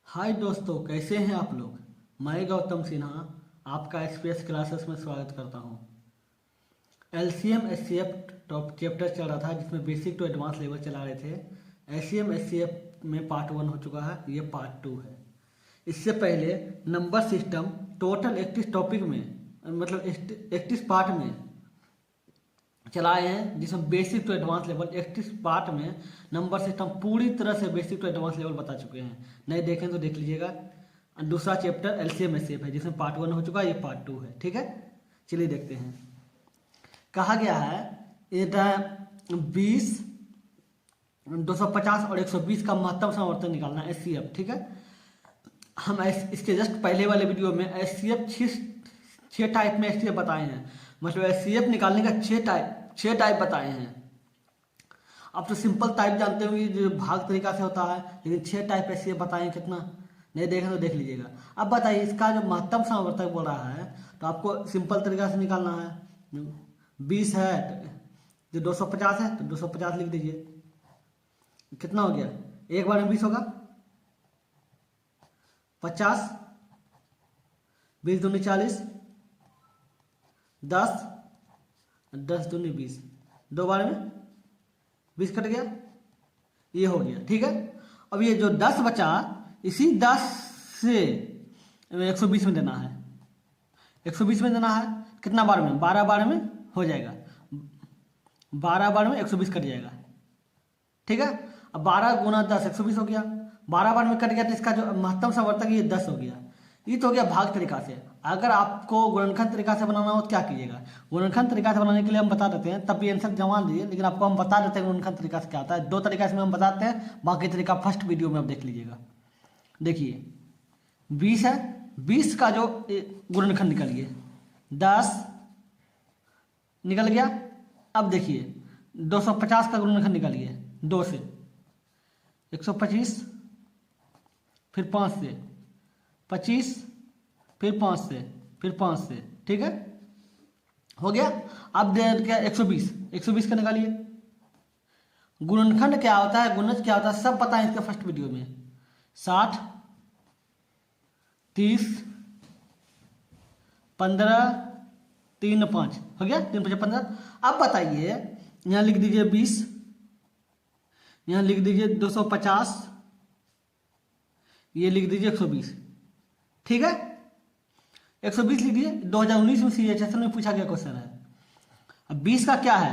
हाय दोस्तों, कैसे हैं आप लोग। मैं गौतम सिन्हा आपका एक्सप्रेस क्लासेस में स्वागत करता हूं। एलसीएम एचसीएफ टॉप चैप्टर चल रहा था जिसमें बेसिक टू एडवांस लेवल चला रहे थे। एलसीएम एचसीएफ में पार्ट 1 हो चुका है, ये पार्ट 2 है। इससे पहले नंबर सिस्टम टोटल 31 टॉपिक में मतलब 31 पार्ट में चलाए हैं, जिसमें basic to advance level 31 part में नंबर सिस्टम पूरी तरह से बेसिक टू एडवांस लेवल बता चुके हैं। नहीं देखें तो देख लीजिएगा। दूसरा चैप्टर एलसीएम एचसीएफ है जिसमें पार्ट 1 हो चुका है, ये पार्ट 2 है। ठीक है, चलिए देखते हैं। कहा गया है ये 20, 250 और 120 का महत्तम समावर्तन निकालना है एचसीएफ। ठीक है, हम इसके जस्ट पहले वाले वीडियो में एचसीएफ 6 टाइप में एचसीएफ बताए हैं। मतलब एचसीएफ निकालने का 6 टाइप बताए हैं। आप तो सिंपल टाइप जानते होंगे जो भाग तरीका से होता है, लेकिन 6 टाइप एचसीएफ बताए हैं। कितना नहीं देखें तो देख लीजिएगा। अब बताइए, इसका जो महत्तम समावर्तक बोल रहा है तो आपको सिंपल तरीका से निकालना है। 20 है जो 250 है तो 250 लिख दीजिए। कितना हो गया, एक बार में 20 होगा। 50, 20 दूनी 40, 10, 10 दूनी 20, दो बार में 20 कट गया, ये हो गया। ठीक है, अब ये जो 10 बचा, इसी 10 से 120 में देना है। 120 में देना है कितना बार में, 12 बार में हो जाएगा। 12 बार में 120 कट जाएगा। ठीक है, अब 12 गुना 10 120 हो गया। 12 बार में कट गया तो इसका जो महत्तम समावर्तक ये 10 हो गया। ये तो हो गया भाग तरीका से। अगर आपको गुणनखंड तरीका से बनाना हो तो क्या कीजिएगा, गुणनखंड तरीका से बनाने के लिए हम बता देते हैं, तब भी आंसर जमा दीजिए, लेकिन आपको हम बता देते हैं गुणनखंड तरीका से क्या आता है। 2 तरीका से हम बताते हैं, बाकी तरीका फर्स्ट वीडियो में आप देख लीजिएगा। देखिए 20 है, 20 का जो गुणनखंड निकालिए, 10 निकल गया। अब देखिए 250 का गुणनखंड निकालिए, 2 से 125, फिर 5 से 25, फिर 5 से, फिर 5 से। ठीक है, हो गया। अब दे क्या 120, 120 का निकालिए। गुणनखंड क्या होता है, गुणज क्या होता है, सब पता है इसके फर्स्ट वीडियो में। 60, 30, 15, 3, 5 हो गया, 3, 5, 15। अब बताइए, यहां लिख दीजिए 20, यहां लिख दीजिए 250, ये लिख दीजिए 120। ठीक है, 120 लिख दिए। 2019 में सीएचएस में पूछा गया क्वेश्चन है। अब 20 का क्या है,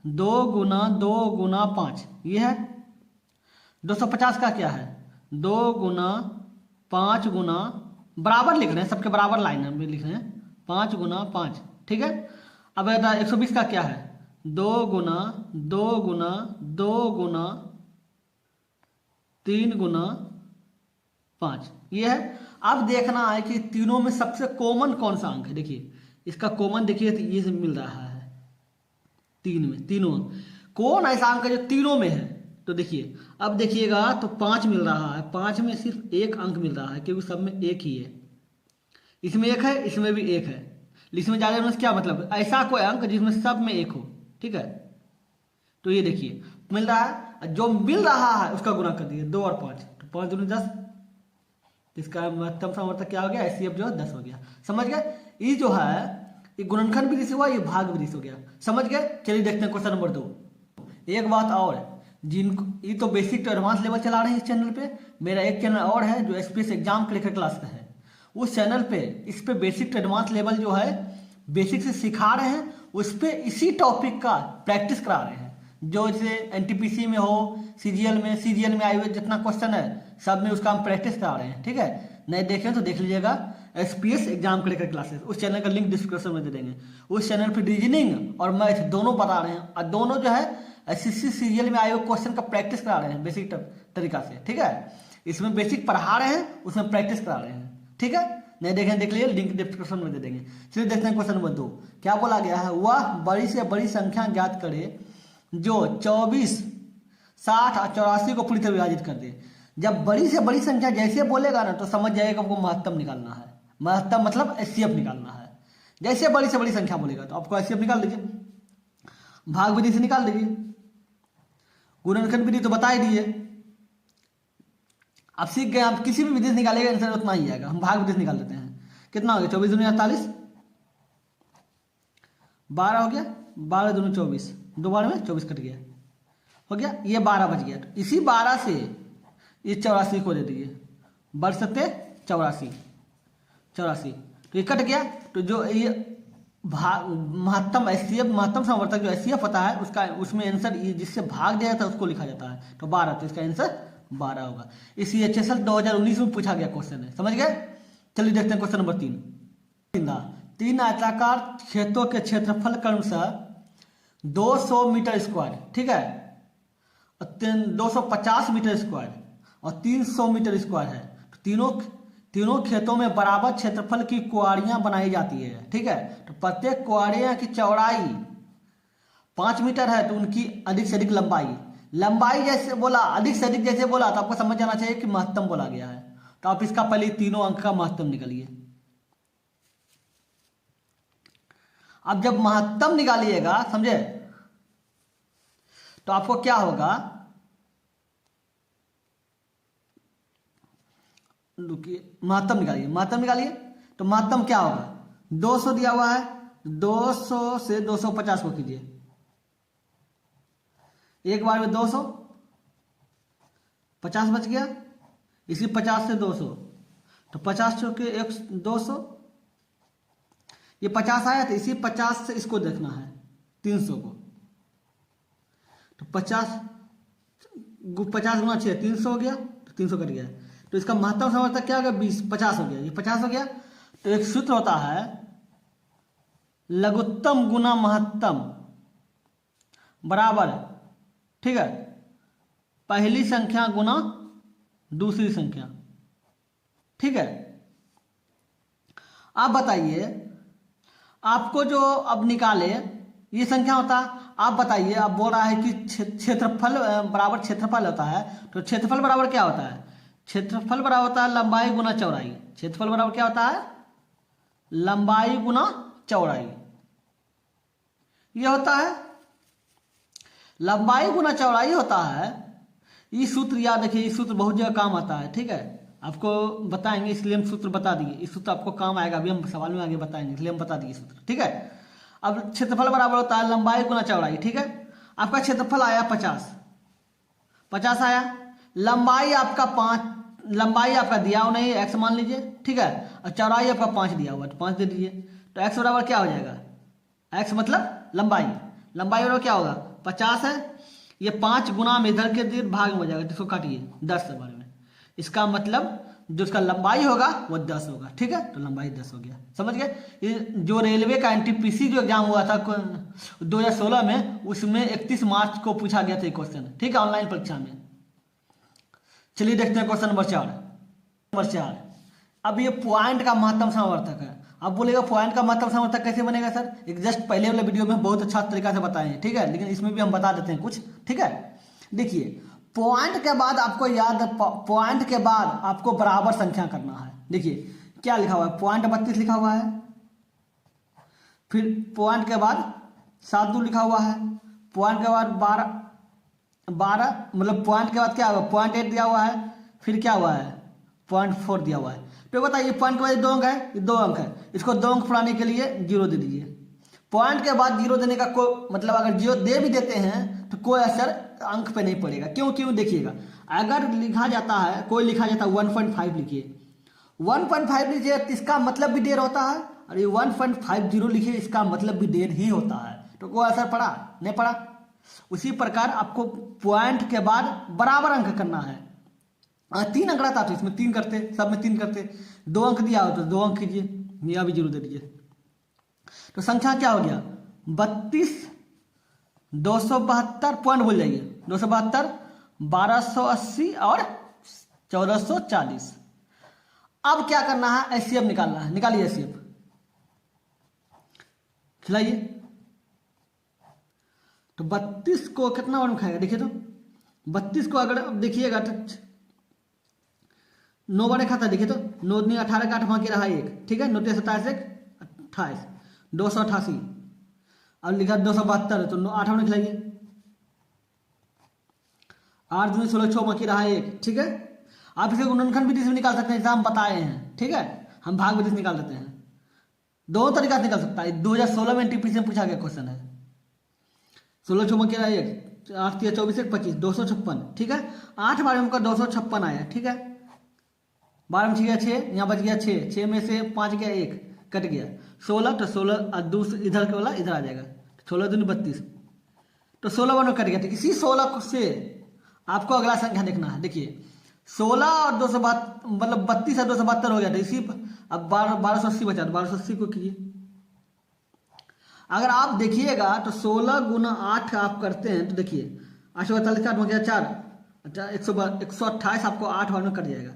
2 गुना 2 गुना 5 ये है। 250 का क्या है, 2 गुना 5 गुना, बराबर लिख रहे हैं, सबके बराबर लाइन में लिख रहे हैं, 5 गुना 5। ठीक है, अब 120 का क्या है, 2 गुना 2 गुना 2 गुना 3 गुना 5 ये है। अब देखना है कि तीनों में सबसे कॉमन कौन सा अंक है। देखिए इसका कॉमन देखिए तो ये मिल रहा है 3 में। तीनों कौन ऐसा अंक है जो तीनों में है, तो देखिए अब देखिएगा तो 5 मिल रहा है। 5 में सिर्फ एक अंक मिल रहा है क्योंकि सब में एक ही है। इसमें एक है, इसमें भी एक है, इसमें ज़्यादा में क्या मतलब, ऐसा कोई अंक जिसमें सब में एक हो। ठीक है, तो ये देखिए मिल रहा है, जो मिल रहा है उसका गुना कर दिए, 2 और 5, तो 5 दूनी 10। इसका महत्तम समावर्तक क्या हो गया, एचसीएफ जो है 10 हो गया। समझ गए, ये जो है ये गुणनखंड विधि से हुआ, ये भाग विधि से हो गया। समझ गए, चलिए देखते हैं क्वेश्चन नंबर 2। एक बात और, जिनको ये तो बेसिक टू एडवांस लेवल चला रहे हैं इस चैनल पे, मेरा एक चैनल और है जो एसपीएस एग्जाम क्लिकर क्लास का है। उस चैनल पे इस पे बेसिक टू एडवांस लेवल जो है बेसिक से सिखा रहे हैं, उस पे इसी टॉपिक का प्रैक्टिस करा रहे हैं। जो जैसे एनटीपीसी में हो, सीजीएल में आए हुए जितना क्वेश्चन है सब में उसका हम प्रैक्टिस करा रहे हैं। ठीक है, नहीं देखें तो देख लीजिएगा, एसपीएस एग्जाम क्लिकर क्लासेस, उस चैनल का लिंक डिस्क्रिप्शन में दे देंगे। उस चैनल पे रीजनिंग और मैथ दोनों बता रहे हैं, और दोनों जो है एसएससी सीजीएल में आए हुए क्वेश्चन का प्रैक्टिस करा रहे हैं बेसिक तरीका से। ठीक है, इसमें बेसिक पढ़ा रहे हैं, उसमें प्रैक्टिस करा रहे हैं। ठीक है, नहीं देखें देख लीजिए, लिंक डिस्क्रिप्शन में दे देंगे। चलिए देखते हैं क्वेश्चन नंबर 2 क्या बोला गया है। वह बड़ी से बड़ी संख्या ज्ञात करे जो 24, 60 और 84 को पूरी तरह विभाजित कर दे। जब बड़ी से बड़ी संख्या जैसे बोलेगा ना तो समझ जाएगा आपको महत्तम निकालना है। महत्तम मतलब एचसीएफ निकालना है। जैसे बड़ी से बड़ी संख्या बोलेगा तो आपको एचसीएफ निकाल दीजिए, भाग विधि से निकाल दीजिए। गुणनखंड विधि तो बता ही दिए, आप सीख गए, आप किसी भी विधि से निकालेगा आंसर उतना ही आएगा। हम भाग विधि से निकाल देते हैं। कितना हो गया? 24 दूनी 48, 12 हो गया, 12 दूनी 24, 2 बार में 24 कट गया, हो गया, ये 12 बच गया। तो इसी 12 से ये 84 को दे दीजिए, बढ़ सकते 84, 84 तो ये कट गया। तो जो ये महत्तम एचसीएफ, महत्तम समवर्तक जो एचसीएफ होता है उसका, उसमें आंसर जिससे भाग दिया जाता है उसको लिखा जाता है। तो 12, तो इसका आंसर 12 होगा। इसी HSL 2019 में पूछा गया क्वेश्चन है, समझ गए। चलिए देखते हैं क्वेश्चन नंबर 3। 3 आयताकार खेतों के क्षेत्रफल क्रमशः 200 मीटर स्क्वायर, ठीक है, और 250 मीटर स्क्वायर और 300 मीटर स्क्वायर है। तो तीनों खेतों में बराबर क्षेत्रफल की क्वारियां बनाई जाती है, ठीक है। तो प्रत्येक क्वारियां की चौड़ाई 5 मीटर है, तो उनकी अधिक से अधिक लंबाई जैसे बोला, अधिक से अधिक जैसे बोला, तो आपको समझ जाना चाहिए कि महत्तम बोला गया है। तो आप इसका पहले तीनों अंक का महत्तम निकालिए। अब जब महत्तम निकालिएगा, समझे, तो आपको क्या होगा, महत्तम निकालिए। तो महत्तम क्या होगा? 200 दिया हुआ है, 200 से 250 को कीजिए, एक बार में 200, 50 बच गया। इसी 50 से 200, तो 50 चौके 200, ये 50 आया, तो इसी 50 से इसको देखना है 300 को। तो 50 गुना 6 300 हो गया, तो 300 कट गया। तो इसका महत्तम समवर्तक क्या हो गया? 20, 50 हो गया, ये 50 हो गया। तो एक सूत्र होता है लघुत्तम गुना महत्तम बराबर, ठीक है, पहली संख्या गुना दूसरी संख्या, ठीक है। आप बताइए, आपको जो अब निकाले ये संख्या होता है, आप बताइए, आप बोल रहा है कि क्षेत्रफल बराबर क्षेत्रफल होता है। तो क्षेत्रफल बराबर क्या होता है? क्षेत्रफल बराबर होता है लंबाई गुना चौड़ाई। क्षेत्रफल बराबर क्या होता है? लंबाई गुना चौड़ाई, ये होता है लंबाई गुना चौड़ाई होता है। ये सूत्र याद रखिए, ये सूत्र बहुत जगह काम आता है, ठीक है, आपको बताएंगे, इसलिए हम सूत्र बता दिए। इस सूत्र आपको काम आएगा, अभी हम सवाल में आगे बताएंगे, इसलिए हम बता दिए सूत्र, ठीक है। अब क्षेत्रफल बराबर होता है लंबाई गुना चौड़ाई, ठीक है। आपका क्षेत्रफल आया 50 आया, लंबाई आपका 5, लंबाई आपका दिया हुआ नहीं, x मान लीजिए, ठीक है, और चौड़ाई आपका 5 दिया हुआ, तो 5 दे दीजिए। तो x बराबर क्या हो जाएगा? x मतलब लंबाई बराबर क्या होगा? 50 है, ये 5 गुना में इधर के इधर भाग में हो जाएगा, जिसको काटिए 10 से बारे में। इसका मतलब जो उसका लंबाई होगा वो 10 होगा, ठीक है। तो लंबाई 10 हो गया, समझ गए। ये जो रेलवे का NTPC जो एग्जाम हुआ था 2016 में, उसमें 31 मार्च को पूछा गया था क्वेश्चन, ठीक है, ऑनलाइन परीक्षा में। चलिए देखते हैं क्वेश्चन नंबर 4। अब ये पॉइंट का महत्तम समवर्तक है। अब बोलेगा पॉइंट का महत्तम समवर्तक कैसे बनेगा सर? एक जस्ट पहले वाले वीडियो में बहुत अच्छा तरीका से बताए हैं, ठीक है, लेकिन इसमें भी हम बता देते हैं कुछ, ठीक है। देखिए, पॉइंट के बाद आपको याद, पॉइंट के बाद आपको बराबर संख्या करना है। देखिए क्या लिखा हुआ है, पॉइंट 32 लिखा हुआ है, फिर पॉइंट के बाद 7 लिखा हुआ है, पॉइंट के बाद 12 मतलब पॉइंट के बाद क्या हुआ, पॉइंट 8 दिया हुआ है, फिर क्या हुआ है, पॉइंट 4 दिया हुआ है। तो बताइए पॉइंट के बाद 2 अंक है, ये 2 अंक है, इसको 2 अंक बढ़ाने के लिए 0 दे दीजिए। पॉइंट के बाद 0 देने का कोई मतलब, अगर 0 दे भी देते हैं तो कोई असर अंक पे नहीं पड़ेगा। क्यों देखिएगा, अगर लिखा जाता है, कोई लिखा जाता है 1.5 लिखिए, 1.5 लीजिए, तो इसका मतलब भी देर होता है, और ये 1.50 लिखिए, इसका मतलब भी देर ही होता है। तो कोई असर पड़ा? नहीं पड़ा। उसी प्रकार आपको पॉइंट के बाद बराबर अंक करना है। 3 अंक रहता तो इसमें 3 करते, सब में 3 करते। 2 अंक दिया हो तो 2 अंक कीजिए, यहाँ भी 0 दे दीजिए। तो संख्या क्या हो गया? 32, 272 पॉइंट बोल जाइए, 272, 1280 और 1440। अब क्या करना है? एचसीएफ निकालना है। निकालिए एचसीएफ, खिलाइए। तो 32 को कितना बार में खाएगा? देखिए तो 32 को अगर अब देखिएगा तो 9 बार खाता, देखिए तो 9 दूनी 18 का 8 बाकी रहा 1, ठीक है, 9 27 28, 288। अब लिखा 272, तो 8 में खिलाइए, 8 दूनी 16 6 बाकी रहा 1, ठीक है। आप इसे गुणनखंड विधि से भी निकाल सकते हैं, जैसा हम बताए हैं, ठीक है। हम भाग विधि से निकाल देते हैं, दो तरीका से निकाल सकता है। 2016 में एनटीपीसी में पूछा गया क्वेश्चन है। 16 चौबन क्या है, 8 3 24 1 25 256, ठीक है। 8 बार में उनका 256 आया, ठीक है। 12 में 6 6, यहाँ बच गया 6, 6 में से 5 गया 1 कट गया 16, तो 16 दूसरे इधर के वाला इधर आ जाएगा, 16 दूनी 32, तो 16 बार में कट गया। तो इसी 16 से आपको अगला संख्या देखना है। देखिए 16 और 272 मतलब 32 और 272 हो गया, तो इसी अब 1280 बचा, 1280 को कीजिए। अगर आप देखिएगा तो 16 गुना 8 आप करते हैं तो देखिए 842 का 4, अच्छा 128 आपको 8 बार में कट जाएगा।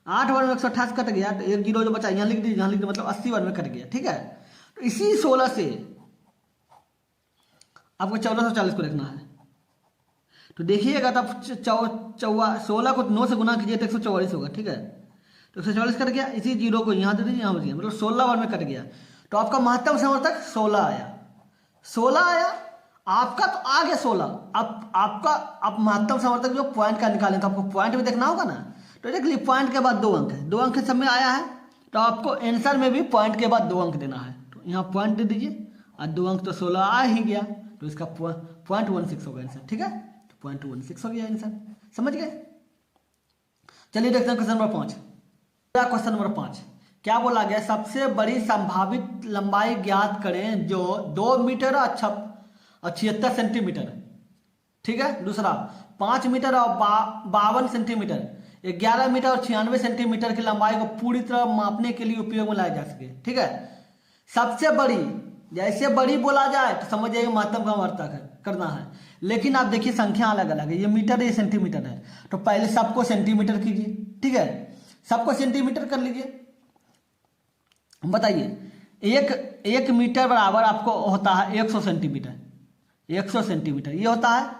8 बार में 128 कट गया, तो एक जीरो जो बचा यहाँ लिख दीजिए, यहाँ लिख दीजिए, मतलब 80 बार में कट गया, ठीक है। तो इसी 16 से आपको 1440 को लिखना है। तो देखिएगा तब 16 को 9 से गुना कीजिए तो 144 होगा, ठीक है। तो 144 कट गया, इसी जीरो को यहाँ दे दीजिए, यहाँ बच गया, मतलब 16 बार में कट गया। तो आपका महत्तम समर्थक 16 आया, 16 आया आपका, तो आ गया 16। अब आपका आप महत्तम समर्थक जो पॉइंट का निकालें तो आपको पॉइंट भी देखना होगा ना। तो देख लीजिए पॉइंट के बाद 2 अंक है, 2 अंक सब में आया है, तो आपको आंसर में भी पॉइंट के बाद 2 अंक देना है। तो यहाँ पॉइंट दे दीजिए और 2 अंक, तो 16 आ ही गया, तो इसका .16 होगा आंसर, ठीक है। तो .16 हो गया आंसर, समझ गए। चलिए देखते हैं क्वेश्चन नंबर 5। क्वेश्चन नंबर 5 क्या बोला गया, सबसे बड़ी संभावित लंबाई ज्ञात करें जो 2 मीटर और 76 सेंटीमीटर, ठीक है। दूसरा 5 मीटर और 52 सेंटीमीटर, 11 मीटर और 96 सेंटीमीटर की लंबाई को पूरी तरह मापने के लिए उपयोग में लाया जा सके, ठीक है। सबसे बड़ी, जैसे बड़ी बोला जाए तो समझ जाइए महत्तम का वर्तक करना है, लेकिन आप देखिए संख्या अलग अलग है, ये मीटर ये सेंटीमीटर है, तो पहले सबको सेंटीमीटर कीजिए, ठीक है। सबको सेंटीमीटर कर लीजिए। बताइए 1 मीटर बराबर आपको होता है 100 सेंटीमीटर, 100 सेंटीमीटर ये होता है।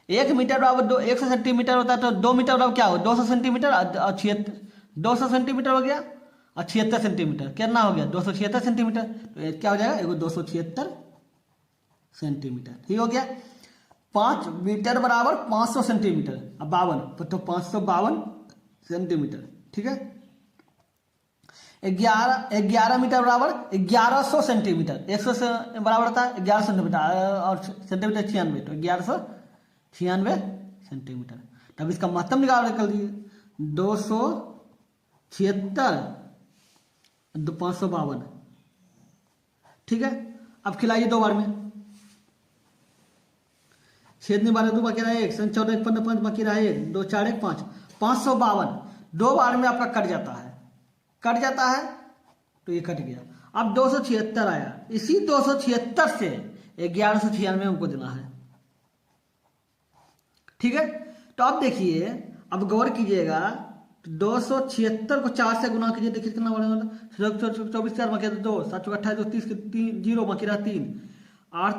1 मीटर बराबर 100 सेंटीमीटर होता है, तो 2 मीटर बराबर क्या हो 200 सेंटीमीटर और 200 सेंटीमीटर हो गया और 76 सेंटीमीटर कितना हो गया 276 सेंटीमीटर। तो क्या हो जाएगा एगो 276 सेंटीमीटर, ठीक हो गया। 5 मीटर बराबर 500 सेंटीमीटर, अब 52 तो 552 सेंटीमीटर, ठीक है। 11 मीटर बराबर 1100 सेंटीमीटर, 100 से बराबर होता है 11 सेंटीमीटर और सेंटीमीटर 96, तो 1196 सेंटीमीटर। तब इसका महत्तम निकाल कर लीजिए 276 552, ठीक है। अब खिलाइए 2 बार में, छेदनी बार 2 बाकी रहा 1, 14 1 15 5 बाकी रहा 1 2 4 1 5, 552 2 बार में आपका कट जाता है, तो ये कट गया। अब 276 आया, इसी 276 से 1196 हमको देना है, ठीक है। तो अब देखिए, अब गौर कीजिएगा, 276 को 4 से गुना कीजिए, देखिए कितना बड़ा 24 4 बाकी 2 7 28 2 30 3 0 बाकी रहा 3 8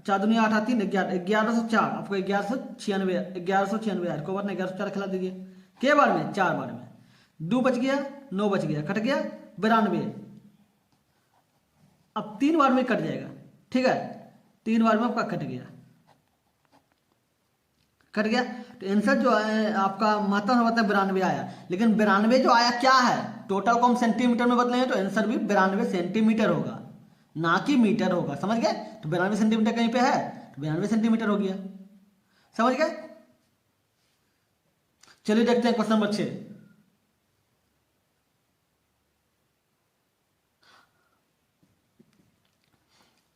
4 दूनी 8 3 1104 आपको 1196 को बार 1104 खिला दीजिए के बार में 4 बार में 2 बच गया 9 बच गया, कट गया 92। अब 3 बार में कट जाएगा, ठीक है। 3 बार में आपका कट गया। तो आंसर जो है आपका महत्तम होता है 92 आया, लेकिन 92 जो आया क्या है, टोटल को हम सेंटीमीटर में बदलेंगे तो आंसर भी 92 सेंटीमीटर होगा, ना कि मीटर होगा, समझ गए। तो 92 सेंटीमीटर कहीं पे है तो 92 सेंटीमीटर हो गया, समझ गए। चलिए देखते हैं क्वेश्चन नंबर 6।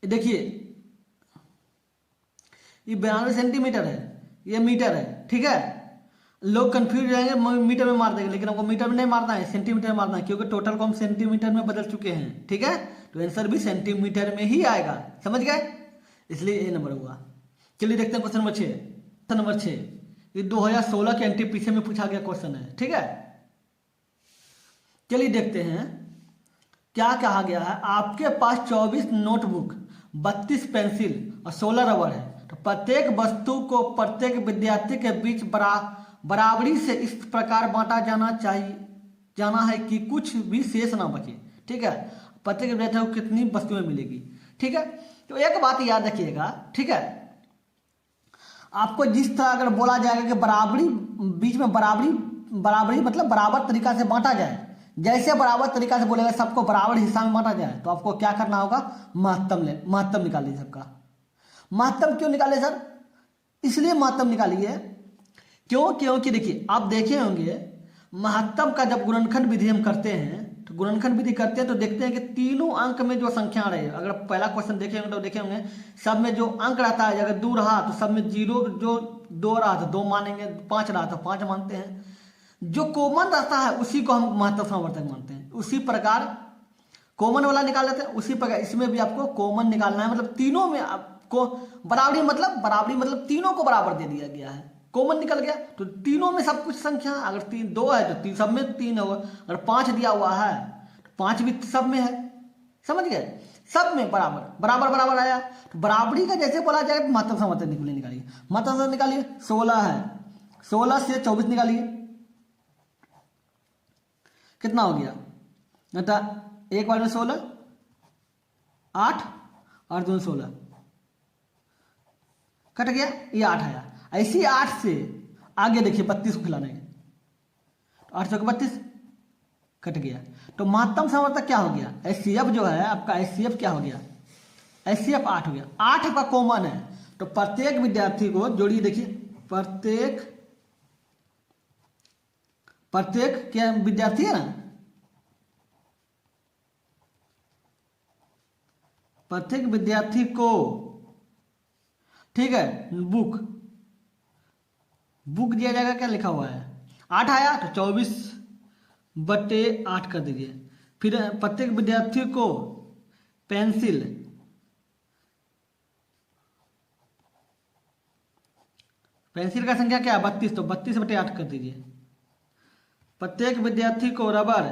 देखिए ये 92 सेंटीमीटर है, ये मीटर है, ठीक है। लोग कंफ्यूज रहेंगे मीटर में मार देंगे, लेकिन हमको मीटर में नहीं मारना है, सेंटीमीटर में मारना है, क्योंकि टोटल को हम सेंटीमीटर में बदल चुके हैं, ठीक है। तो आंसर भी सेंटीमीटर में ही आएगा, समझ गए, इसलिए ए नंबर हुआ। चलिए देखते हैं क्वेश्चन नंबर 6। क्वेश्चन नंबर 6 ये 2016 के एनटीपीसी में पूछा गया क्वेश्चन है, ठीक है। चलिए देखते हैं क्या कहा गया है। आपके पास 24 नोटबुक, 32 पेंसिल और 16 रबर है, तो प्रत्येक वस्तु को प्रत्येक विद्यार्थी के बीच बराबरी से इस प्रकार बांटा जाना है कि कुछ भी शेष ना बचे, ठीक है। प्रत्येक विद्यार्थी को कितनी वस्तुएं मिलेगी, ठीक है। तो एक बात याद रखिएगा, ठीक है। आपको जिस तरह अगर बोला जाएगा कि बराबरी बीच में बराबरी बराबरी मतलब बराबर तरीका से बांटा जाए। जैसे बराबर तरीका से बोलेगा सबको बराबर हिस्सा में बांटा जाए, तो आपको क्या करना होगा, महत्तम निकालिए सबका। महत्तम क्यों निकाले सर? इसलिए महत्तम निकालिए क्योंकि देखिए आप देखे होंगे महत्तम का जब गुणनखंड विधि हम करते हैं, तो गुणनखंड विधि करते हैं तो देखते हैं कि तीनों अंक में जो संख्या रहे, अगर पहला क्वेश्चन देखे होंगे तो देखे होंगे सब में जो अंक रहता है, अगर 2 रहा तो सब में 0, जो 2 रहा तो 2 मानेंगे, 5 रहा तो 5 मानते हैं। जो कॉमन रहता है उसी को हम महत्तम समवर्तक मानते हैं। उसी प्रकार कॉमन वाला निकाल लेते हैं, उसी प्रकार इसमें भी आपको कॉमन निकालना है, मतलब तीनों में आपको बराबरी मतलब तीनों को बराबर दे दिया गया है। कॉमन निकल गया तो तीनों में सब कुछ संख्या, अगर 2 है तो 3 सब में 3 होगा, अगर 5 दिया हुआ है तो 5 भी सब में है। समझ गए? सब में बराबर आया, तो बराबरी का जैसे बोला जाए महत्तम समवर्तक निकालिए। महत्तम समवर्तक निकालिए, 16 है, 16 से 24 निकालिए, कितना हो गया? मतलब एक बार में 16, 8 और 2 16 कट गया, ये 8 आया। ऐसी 8 से आगे देखिए 32 को खिलाना है, 8 चौके 32 कट गया। तो महत्तम समवर्तक क्या हो गया? HCF जो है आपका, HCF क्या हो गया? HCF 8 हो गया। 8 आपका कॉमन है, तो प्रत्येक विद्यार्थी को जोड़िए। देखिए प्रत्येक क्या विद्यार्थी है ना, प्रत्येक विद्यार्थी को, ठीक है, बुक दिया जाएगा। क्या लिखा हुआ है? 8 आया तो 24/8 कर दीजिए। फिर प्रत्येक विद्यार्थी को पेंसिल का संख्या क्या है? 32, तो 32/8 कर दीजिए। प्रत्येक विद्यार्थी को रबर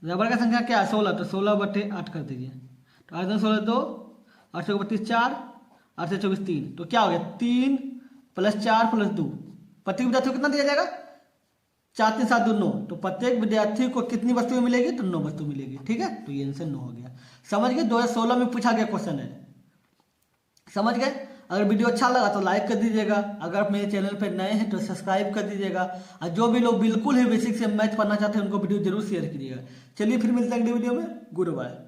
का संख्या क्या है? 16, तो 16/8 कर दीजिए। तो 8 16 2, 8 32 4, 8 से 24 3, तो क्या हो गया? 3 + 4 + 2। प्रत्येक विद्यार्थी को कितना दिया जाएगा? 4 3 7 2 9। तो प्रत्येक विद्यार्थी को कितनी वस्तुएं मिलेगी? तो 9 वस्तु मिलेगी। ठीक है, तो ये आंसर 9 हो गया। समझ गए? 2016 में पूछा गया क्वेश्चन है। समझ गए? अगर वीडियो अच्छा लगा तो लाइक कर दीजिएगा, अगर आप मेरे चैनल पर नए हैं तो सब्सक्राइब कर दीजिएगा, और जो भी लोग बिल्कुल ही बेसिक से मैथ पढ़ना चाहते हैं उनको वीडियो जरूर शेयर कीजिएगा। चलिए फिर मिलते हैं अगली वीडियो में। Good bye.